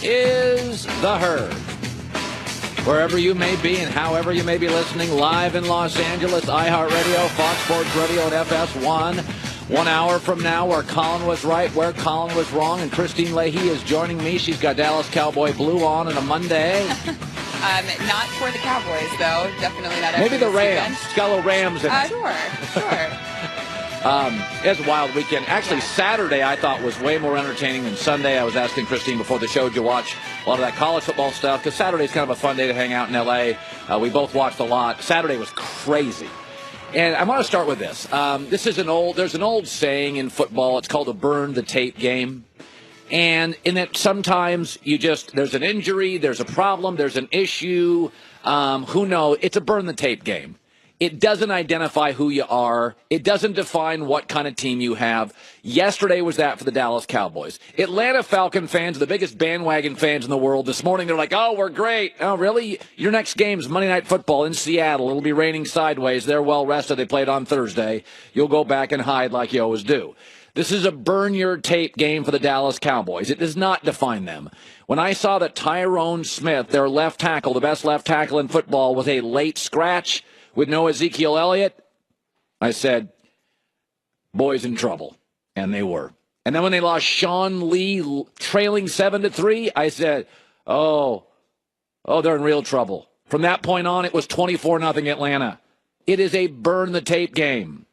is The Herd. Wherever you may be and however you may be listening, live in Los Angeles, iHeartRadio, Fox Sports Radio, and FS1. 1 hour from now, where Colin was right, where Colin was wrong, and Christine Leahy is joining me. She's got Dallas Cowboy Blue on a Monday. Not for the Cowboys, though. Definitely not. Maybe the Rams. It's got a little Rams in it. Sure. It's a wild weekend. Actually, Saturday I thought was way more entertaining than Sunday. I was asking Christine before the show, did you watch a lot of that college football stuff? Because Saturday's kind of a fun day to hang out in L.A. We both watched a lot. Saturday was crazy. And I want to start with this. There's an old saying in football. It's called a burn the tape game. And in that sometimes there's an injury, there's a problem, there's an issue. Who knows? It's a burn the tape game. It doesn't identify who you are. It doesn't define what kind of team you have. Yesterday was that for the Dallas Cowboys. Atlanta Falcon fans, the biggest bandwagon fans in the world, this morning they're like, oh, we're great. Oh, really? Your next game's Monday Night Football in Seattle. It'll be raining sideways. They're well rested. They played on Thursday. You'll go back and hide like you always do. This is a burn your tape game for the Dallas Cowboys. It does not define them. When I saw that Tyrone Smith, their left tackle, the best left tackle in football, was a late scratch with no Ezekiel Elliott, I said, boys in trouble. And they were. And then when they lost Sean Lee trailing 7-3, I said, oh, they're in real trouble. From that point on, it was 24-0 Atlanta. It is a burn the tape game.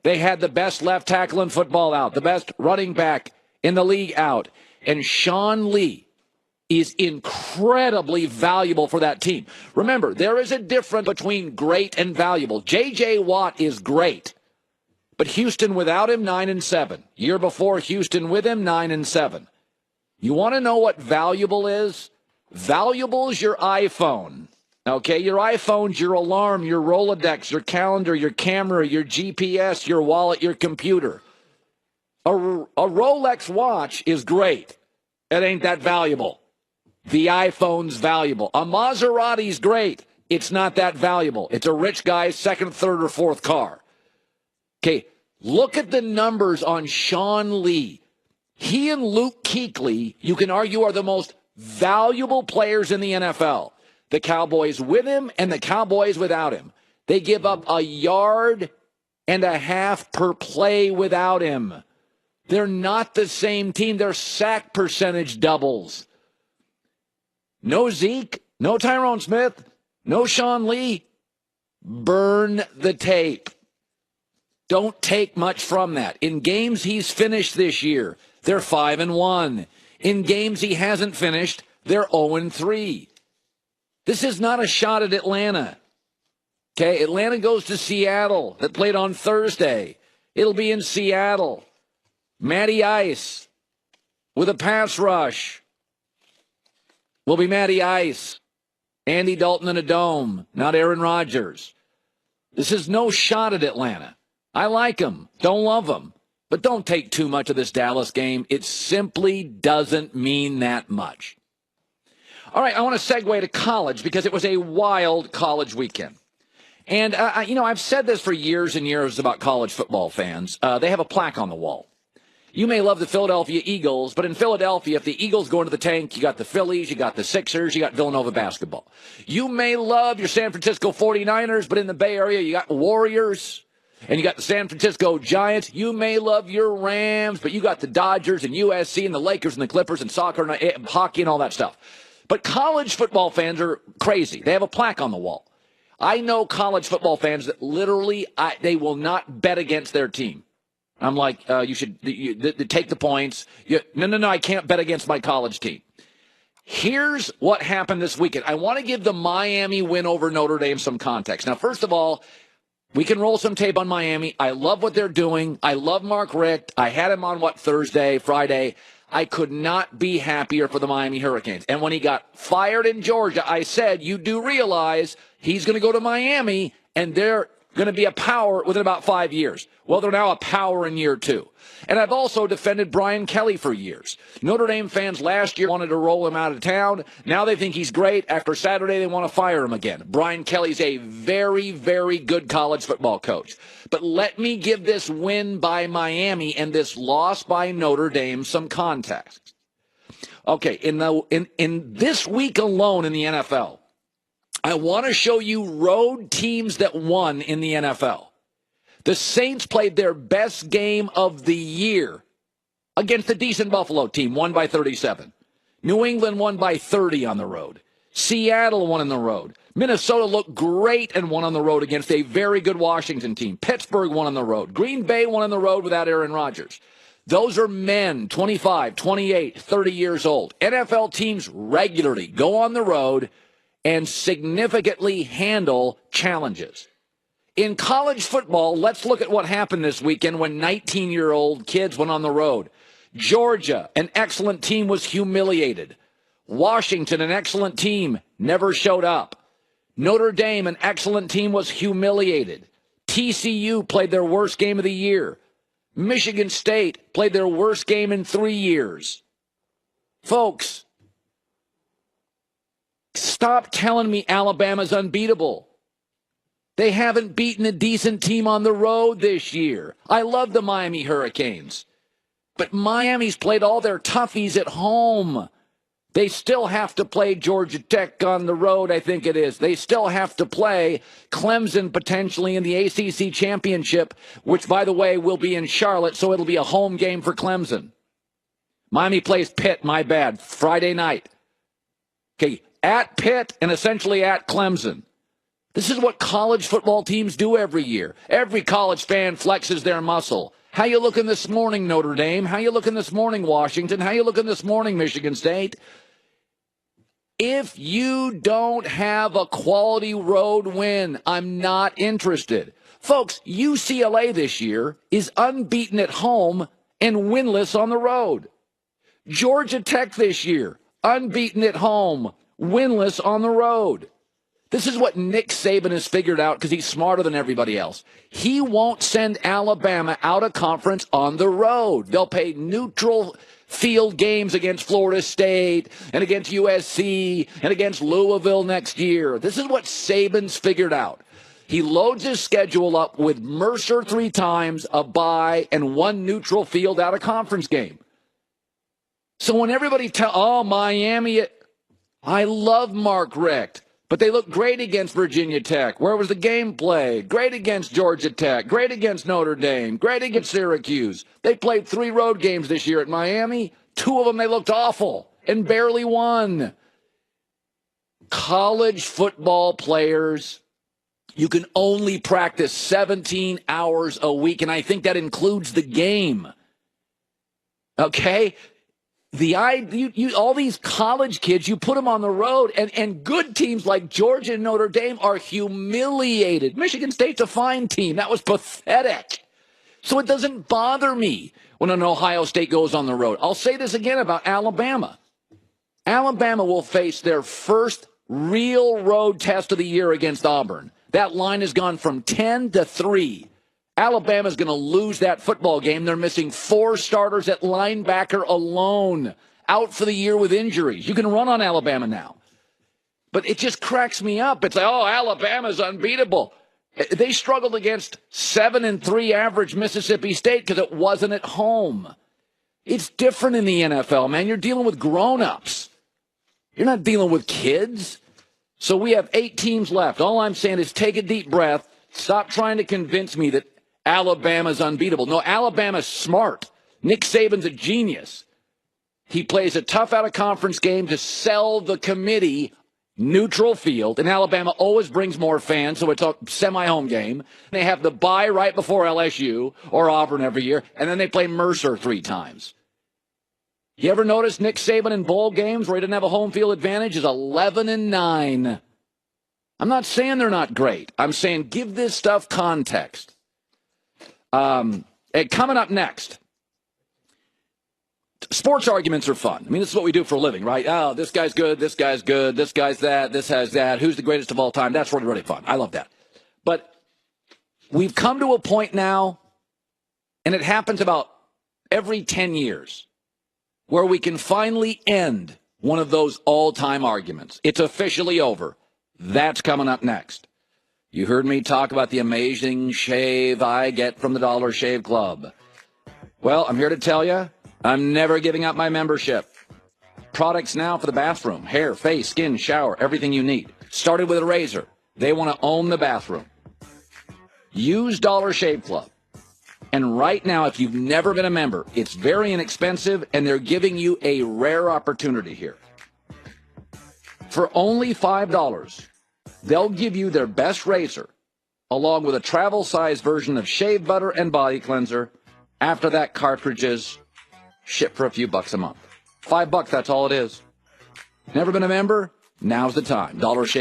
They had the best left tackle in football out, the best running back in the league out. And Sean Lee is incredibly valuable for that team. Remember, there is a difference between great and valuable. J.J. Watt is great, but Houston without him, 9-7. Year before, Houston with him, 9-7. You want to know what valuable is? Valuable is your iPhone. Okay, your iPhone's your alarm, your Rolodex, your calendar, your camera, your GPS, your wallet, your computer. A Rolex watch is great. It ain't that valuable. The iPhone's valuable. A Maserati's great. It's not that valuable. It's a rich guy's second, third, or fourth car. Okay, look at the numbers on Sean Lee. He and Luke Kuechly, you can argue, are the most valuable players in the NFL. The Cowboys with him and the Cowboys without him. They give up 1.5 yards per play without him. They're not the same team. They're sack percentage doubles. No Zeke, no Tyrone Smith, no Sean Lee. Burn the tape. Don't take much from that. In games he's finished this year, they're 5-1. In games he hasn't finished, they're 0-3. This is not a shot at Atlanta. Okay, Atlanta goes to Seattle. That played on Thursday. It'll be in Seattle. Matty Ice with a pass rush. Will be Matty Ice. Andy Dalton in a dome, not Aaron Rodgers. This is no shot at Atlanta. I like them. Don't love them. But don't take too much of this Dallas game. It simply doesn't mean that much. All right, I want to segue to college because it was a wild college weekend. And, I've said this for years and years about college football fans. They have a plaque on the wall. You may love the Philadelphia Eagles, but in Philadelphia, if the Eagles go into the tank, you got the Phillies, you got the Sixers, you got Villanova basketball. You may love your San Francisco 49ers, but in the Bay Area, you got Warriors, and you got the San Francisco Giants. You may love your Rams, but you got the Dodgers and USC and the Lakers and the Clippers and soccer and hockey and all that stuff. But college football fans are crazy. They have a plaque on the wall. I know college football fans that literally, they will not bet against their team. I'm like, you should take the points. No, I can't bet against my college team. Here's what happened this weekend. I want to give the Miami win over Notre Dame some context. Now, first of all, we can roll some tape on Miami. I love what they're doing. I love Mark Richt. I had him on, Friday. I could not be happier for the Miami Hurricanes. And when he got fired in Georgia, I said, you do realize he's going to go to Miami, and they're going to be a power within about 5 years. Well, they're now a power in year 2. And I've also defended Brian Kelly for years. Notre Dame fans last year wanted to roll him out of town. Now they think he's great. After Saturday, they want to fire him again. Brian Kelly's a very, very good college football coach. But let me give this win by Miami and this loss by Notre Dame some context. Okay, in this week alone in the NFL, I want to show you road teams that won in the NFL. The Saints played their best game of the year against a decent Buffalo team, won by 37. New England won by 30 on the road. Seattle won on the road. Minnesota looked great and won on the road against a very good Washington team. Pittsburgh won on the road. Green Bay won on the road without Aaron Rodgers. Those are men, 25, 28, 30 years old. NFL teams regularly go on the road and significantly handle challenges. In college football, let's look at what happened this weekend when 19-year-old kids went on the road. Georgia, an excellent team, was humiliated. Washington, an excellent team, never showed up. Notre Dame, an excellent team, was humiliated. TCU played their worst game of the year. Michigan State played their worst game in 3 years. Folks, stop telling me Alabama's unbeatable. They haven't beaten a decent team on the road this year. I love the Miami Hurricanes. But Miami's played all their toughies at home. They still have to play Georgia Tech on the road, I think it is. They still have to play Clemson potentially in the ACC championship, which, by the way, will be in Charlotte, so it'll be a home game for Clemson. Miami plays Pitt, my bad, Friday night. Okay, at Pitt and essentially at Clemson. This is what college football teams do every year. Every college fan flexes their muscle. How you looking this morning, Notre Dame? How you looking this morning, Washington? How you looking this morning, Michigan State? If you don't have a quality road win, I'm not interested. Folks, UCLA this year is unbeaten at home and winless on the road. Georgia Tech this year, unbeaten at home, winless on the road. This is what Nick Saban has figured out because he's smarter than everybody else. He won't send Alabama out of conference on the road. They'll play neutral field games against Florida State and against USC and against Louisville next year. This is what Saban's figured out. He loads his schedule up with Mercer 3 times, a bye, and 1 neutral field out of conference game. So when everybody Miami, I love Mark Richt. But they look great against Virginia Tech. Where was the game played? Great against Georgia Tech. Great against Notre Dame. Great against Syracuse. They played 3 road games this year at Miami. 2 of them they looked awful and barely won. College football players, you can only practice 17 hours a week, and I think that includes the game. Okay? All these college kids, you put them on the road, and good teams like Georgia and Notre Dame are humiliated. Michigan State's a fine team. That was pathetic. So it doesn't bother me when an Ohio State goes on the road. I'll say this again about Alabama. Alabama will face their first real road test of the year against Auburn. That line has gone from 10 to 3. Alabama's going to lose that football game. They're missing 4 starters at linebacker alone, out for the year with injuries. You can run on Alabama now. But it just cracks me up. It's like, Alabama's unbeatable. They struggled against 7-3 average Mississippi State because it wasn't at home. It's different in the NFL, man. You're dealing with grown-ups. You're not dealing with kids. So we have 8 teams left. All I'm saying is take a deep breath. Stop trying to convince me that Alabama's unbeatable. No, Alabama's smart. Nick Saban's a genius. He plays a tough out-of-conference game to sell the committee neutral field, and Alabama always brings more fans, so it's a semi-home game. They have the bye right before LSU or Auburn every year, and then they play Mercer 3 times. You ever notice Nick Saban in bowl games where he didn't have a home field advantage is 11-9. I'm not saying they're not great. I'm saying give this stuff context. Coming up next, sports arguments are fun. I mean, this is what we do for a living, right? Oh, this guy's good, this guy's good, this guy's that, this has that. Who's the greatest of all time? That's really, really fun. I love that. But we've come to a point now, and it happens about every 10 years, where we can finally end one of those all-time arguments. It's officially over. That's coming up next. You heard me talk about the amazing shave I get from the Dollar Shave Club. Well, I'm here to tell you, I'm never giving up my membership. products now for the bathroom. Hair, face, skin, shower, everything you need. Started with a razor. They want to own the bathroom. Use Dollar Shave Club. And right now, if you've never been a member, it's very inexpensive, and they're giving you a rare opportunity here. For only $5, they'll give you their best razor, along with a travel-size version of shave butter and body cleanser. After that, cartridges ship for a few bucks a month. $5, that's all it is. Never been a member? Now's the time. Dollar Shave